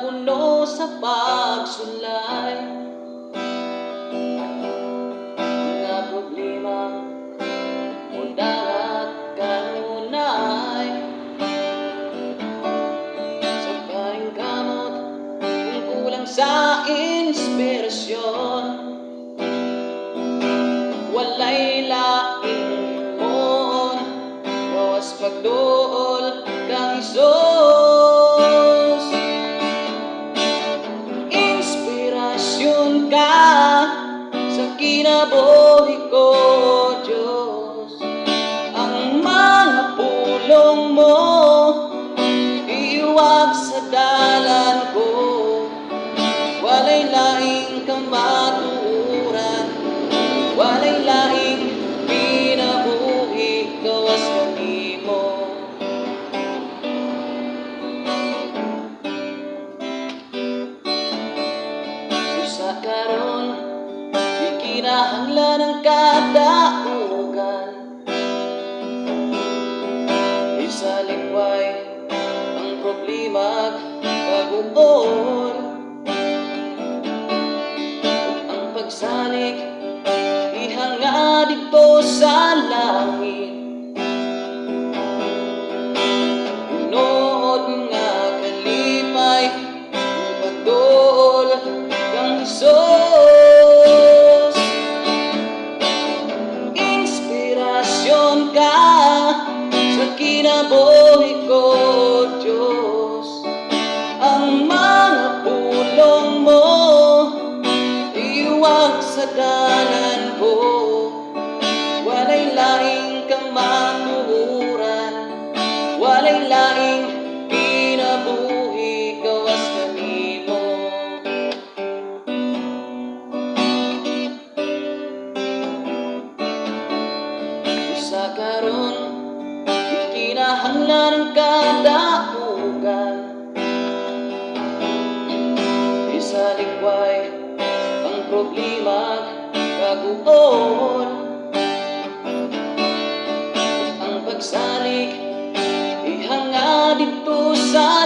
napuno sa pagsulay. Mga problema undangat kanunay, sa paring kamot kung kulang sa inspirasyon. Walay laing mon, bawas pagduol kang Isos. Inspirasyon ka sa kinabuhi ko, Diyos. Ang mga pulong mo iwag sa dalan ko. Walay laing kamatuuran, walay laing pinabuhi, gawas kanimo. Sa karon, di kinahanglan ang kadaugan. Isa likway ang problema kaguon. Ang pagsalig ihanga dito sa langit. Unood nga kalipay pagduol kang Isos. Inspirasyon ka sa kinabuhi ko, Diyos. Ang mga pulong mo iwag sa dalan ko. Walay laing kamatuuran, walay laing kinabuhi, gawas kanimo. Sa karon, di kinahanglan ang kadaugan. Isa likway ang problema kaguon. Ang pagsalig ihanga dito sa